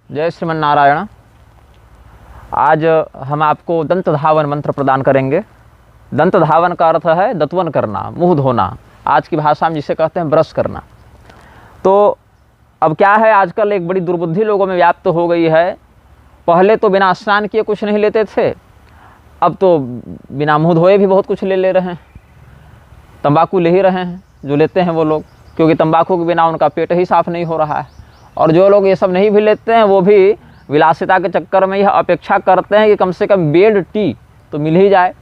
जय श्रीमन नारायण। आज हम आपको दंत धावन मंत्र प्रदान करेंगे। दंत धावन का अर्थ है दंतवन करना, मुंह धोना, आज की भाषा में जिसे कहते हैं ब्रश करना। तो अब क्या है, आजकल एक बड़ी दुर्बुद्धि लोगों में व्याप्त हो गई है। पहले तो बिना स्नान किए कुछ नहीं लेते थे, अब तो बिना मुंह धोए भी बहुत कुछ ले रहे हैं। तंबाकू ले ही रहे हैं जो लेते हैं वो लोग, क्योंकि तंबाकू के बिना उनका पेट ही साफ नहीं हो रहा है। और जो लोग ये सब नहीं भी लेते हैं वो भी विलासिता के चक्कर में यह अपेक्षा करते हैं कि कम से कम बेड टी तो मिल ही जाए।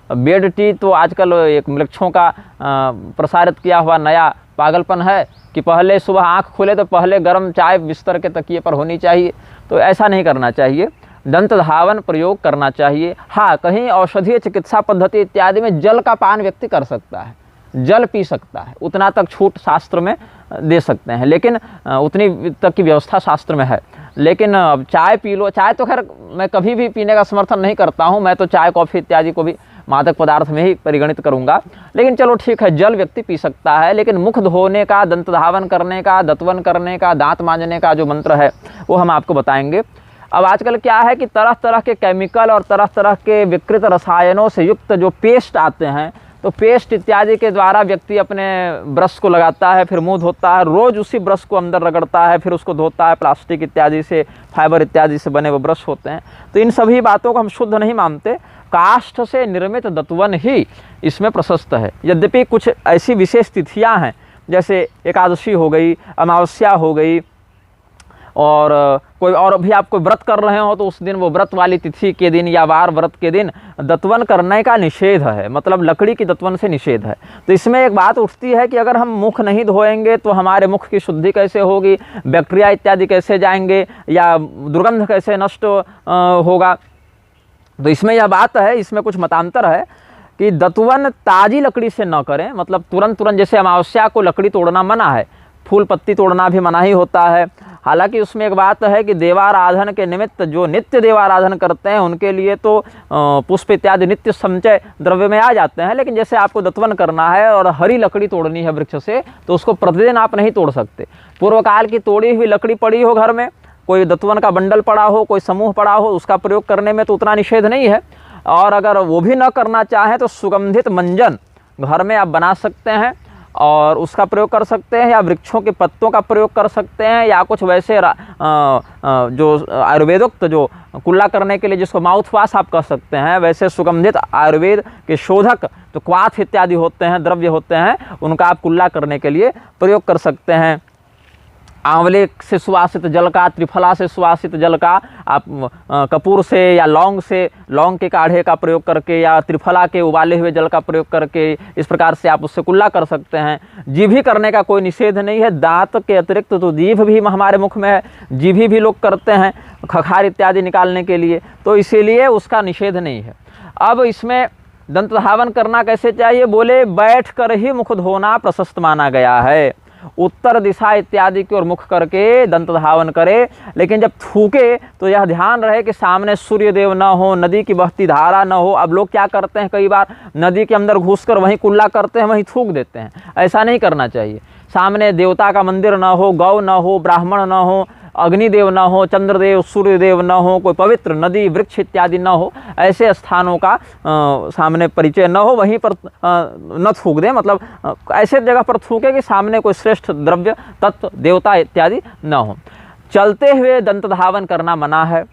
बेड टी तो आजकल एक वृक्षों का प्रसारित किया हुआ नया पागलपन है कि पहले सुबह आँख खुले तो पहले गर्म चाय बिस्तर के तकिए पर होनी चाहिए। तो ऐसा नहीं करना चाहिए, दंत धावन प्रयोग करना चाहिए। हाँ, कहीं औषधीय चिकित्सा पद्धति इत्यादि में जल का पान व्यक्ति कर सकता है, जल पी सकता है, उतना तक छूट शास्त्र में दे सकते हैं, लेकिन उतनी तक की व्यवस्था शास्त्र में है। लेकिन अब चाय पी लो, चाय तो खैर मैं कभी भी पीने का समर्थन नहीं करता हूँ, मैं तो चाय कॉफ़ी इत्यादि को भी मादक पदार्थ में ही परिगणित करूँगा। लेकिन चलो ठीक है, जल व्यक्ति पी सकता है, लेकिन मुख धोने का, दंत धावन करने का, दंतवन करने का, दांत मांजने का जो मंत्र है वो हम आपको बताएंगे। अब आजकल क्या है कि तरह तरह के केमिकल और तरह तरह के विकृत रसायनों से युक्त जो पेस्ट आते हैं, तो पेस्ट इत्यादि के द्वारा व्यक्ति अपने ब्रश को लगाता है, फिर मुंह धोता है, रोज़ उसी ब्रश को अंदर रगड़ता है, फिर उसको धोता है। प्लास्टिक इत्यादि से, फाइबर इत्यादि से बने वो ब्रश होते हैं। तो इन सभी बातों को हम शुद्ध नहीं मानते। काष्ठ से निर्मित दंतवन ही इसमें प्रशस्त है। यद्यपि कुछ ऐसी विशेष तिथियां हैं, जैसे एकादशी हो गई, अमावस्या हो गई, और कोई और भी आप कोई व्रत कर रहे हो तो उस दिन वो व्रत वाली तिथि के दिन या वार व्रत के दिन दंतवन करने का निषेध है, मतलब लकड़ी की दंतवन से निषेध है। तो इसमें एक बात उठती है कि अगर हम मुख नहीं धोएंगे तो हमारे मुख की शुद्धि कैसे होगी, बैक्टीरिया इत्यादि कैसे जाएंगे, या दुर्गंध कैसे नष्ट होगा। तो इसमें यह बात है, इसमें कुछ मतांतर है कि दंतवन ताजी लकड़ी से न करें, मतलब तुरंत जैसे अमावस्या को लकड़ी तोड़ना मना है, फूल पत्ती तोड़ना भी मना ही होता है। हालांकि उसमें एक बात है कि देवाराधन के निमित्त जो नित्य देवाराधन करते हैं उनके लिए तो पुष्प इत्यादि नित्य संचय द्रव्य में आ जाते हैं। लेकिन जैसे आपको दंतवन करना है और हरी लकड़ी तोड़नी है वृक्ष से, तो उसको प्रतिदिन आप नहीं तोड़ सकते। पूर्व काल की तोड़ी हुई लकड़ी पड़ी हो घर में, कोई दंतवन का बंडल पड़ा हो, कोई समूह पड़ा हो, उसका प्रयोग करने में तो उतना निषेध नहीं है। और अगर वो भी न करना चाहें तो सुगंधित मंजन घर में आप बना सकते हैं और उसका प्रयोग कर सकते हैं, या वृक्षों के पत्तों का प्रयोग कर सकते हैं, या कुछ वैसे जो आयुर्वेदोक्त जो कुल्ला करने के लिए जिसको माउथ वाश आप कर सकते हैं, वैसे सुगंधित आयुर्वेद के शोधक जो क्वाथ इत्यादि होते हैं, द्रव्य होते हैं, उनका आप कुल्ला करने के लिए प्रयोग कर सकते हैं। आंवले से सुवासित जल का, त्रिफला से सुवासित जल का आप कपूर से या लौंग से, लौंग के काढ़े का प्रयोग करके, या त्रिफला के उबाले हुए जल का प्रयोग करके, इस प्रकार से आप उससे कुल्ला कर सकते हैं। जीभी करने का कोई निषेध नहीं है। दांत के अतिरिक्त तो जीभ भी हमारे मुख में है, जीभी भी लोग करते हैं खखार इत्यादि निकालने के लिए, तो इसीलिए उसका निषेध नहीं है। अब इसमें दंत धावन करना कैसे चाहिए, बोले बैठ कर ही मुख धोना प्रशस्त माना गया है। उत्तर दिशा इत्यादि की ओर मुख करके दंत धावन करे, लेकिन जब थूके तो यह ध्यान रहे कि सामने सूर्य देव न हो, नदी की बहती धारा न हो। अब लोग क्या करते हैं, कई बार नदी के अंदर घुसकर वहीं कुल्ला करते हैं, वहीं थूक देते हैं। ऐसा नहीं करना चाहिए। सामने देवता का मंदिर न हो, गौ न हो, ब्राह्मण न हो, अग्निदेव न हो, चंद्रदेव, सूर्यदेव न हो, कोई पवित्र नदी वृक्ष इत्यादि न हो, ऐसे स्थानों का सामने परिचय न हो, वहीं पर न थूक दें। मतलब ऐसे जगह पर थूके कि सामने कोई श्रेष्ठ द्रव्य तत्व देवता इत्यादि न हो। चलते हुए दंत धावन करना मना है,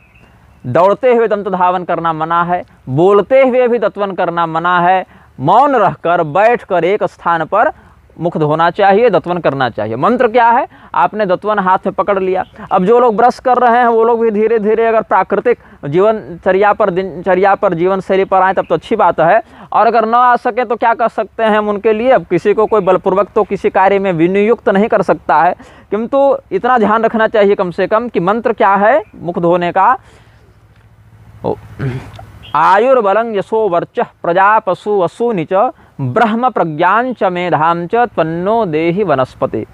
दौड़ते हुए दंत धावन करना मना है, बोलते हुए भी दंतवन करना मना है। मौन रहकर बैठकर एक स्थान पर मुख धोना चाहिए, दंतवन करना चाहिए। मंत्र क्या है, आपने दंतवन हाथ में पकड़ लिया। अब जो लोग ब्रश कर रहे हैं वो लोग भी धीरे धीरे अगर प्राकृतिक जीवनचर्या पर, दिनचर्या पर, जीवन शैली पर आए तब तो अच्छी बात है। और अगर न आ सके तो क्या कर सकते हैं हम उनके लिए। अब किसी को कोई बलपूर्वक तो किसी कार्य में विनियुक्त नहीं कर सकता है, किंतु इतना ध्यान रखना चाहिए कम से कम कि मंत्र क्या है मुख धोने का। आयुर्बलं यशो वर्चः प्रजा पशु वसूनि च ब्रह्म प्रज्ञां च मेधां च त्वन्नो देहि वनस्पति।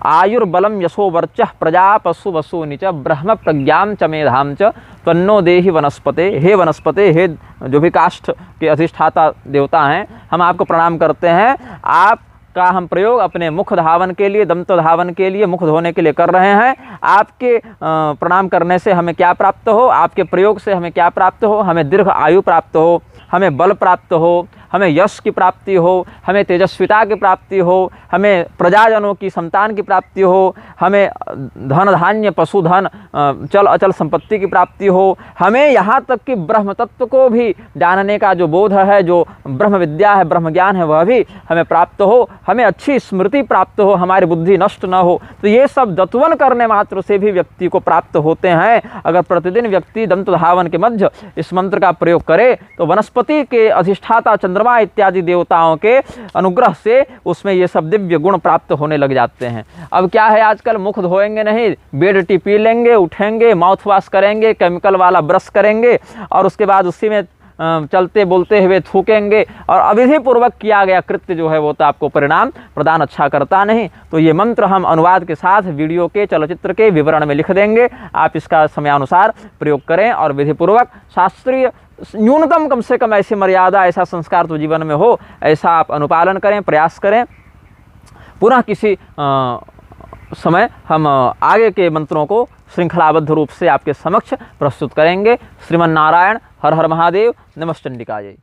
आयुर्बलं यशो वर्चः प्रजा पशु वसूनि च ब्रह्म प्रज्ञां च मेधां च त्वन्नो देहि वनस्पते। हे वनस्पते, हे जो भी काष्ठ के अधिष्ठाता देवता हैं, हम आपको प्रणाम करते हैं। आप का हम प्रयोग अपने मुख धावन के लिए, दंत धावन के लिए, मुख धोने के लिए कर रहे हैं। आपके प्रणाम करने से हमें क्या प्राप्त हो, आपके प्रयोग से हमें क्या प्राप्त हो? हमें दीर्घ आयु प्राप्त हो, हमें बल प्राप्त हो, हमें यश की प्राप्ति हो, हमें तेजस्विता की प्राप्ति हो, हमें प्रजाजनों की संतान की प्राप्ति हो, हमें धन धान्य पशुधन चल अचल संपत्ति की प्राप्ति हो, हमें यहाँ तक कि ब्रह्म तत्व को भी जानने का जो बोध है, जो ब्रह्म विद्या है, ब्रह्म ज्ञान है, वह भी हमें प्राप्त हो, हमें अच्छी स्मृति प्राप्त हो, हमारी बुद्धि नष्ट न हो। तो ये सब दत्वन करने मात्र से भी व्यक्ति को प्राप्त होते हैं। अगर प्रतिदिन व्यक्ति दंत धावन के मध्य इस मंत्र का प्रयोग करे तो वनस्पति के अधिष्ठाता चंद्रमा इत्यादि देवताओं के अनुग्रह से उसमें ये सब दिव्य गुण प्राप्त होने लग जाते हैं। अब क्या है, आजकल मुख धोएंगे नहीं, बेड टी पी लेंगे, उठेंगे, माउथ वॉश करेंगे, केमिकल वाला ब्रश करेंगे और उसके बाद उसी में चलते बोलते हुए थूकेंगे और अविधि पूर्वक किया गया कृत्य जो है वो तो आपको परिणाम प्रदान अच्छा करता नहीं। तो ये मंत्र हम अनुवाद के साथ वीडियो के, चलचित्र के विवरण में लिख देंगे। आप इसका समयानुसार प्रयोग करें और विधिपूर्वक शास्त्रीय न्यूनतम कम से कम ऐसी मर्यादा, ऐसा संस्कार तो जीवन में हो, ऐसा आप अनुपालन करें, प्रयास करें। पुनः किसी समय हम आगे के मंत्रों को श्रृंखलाबद्ध रूप से आपके समक्ष प्रस्तुत करेंगे। श्रीमन नारायण, हर हर महादेव, नमश्चंडिकाजय।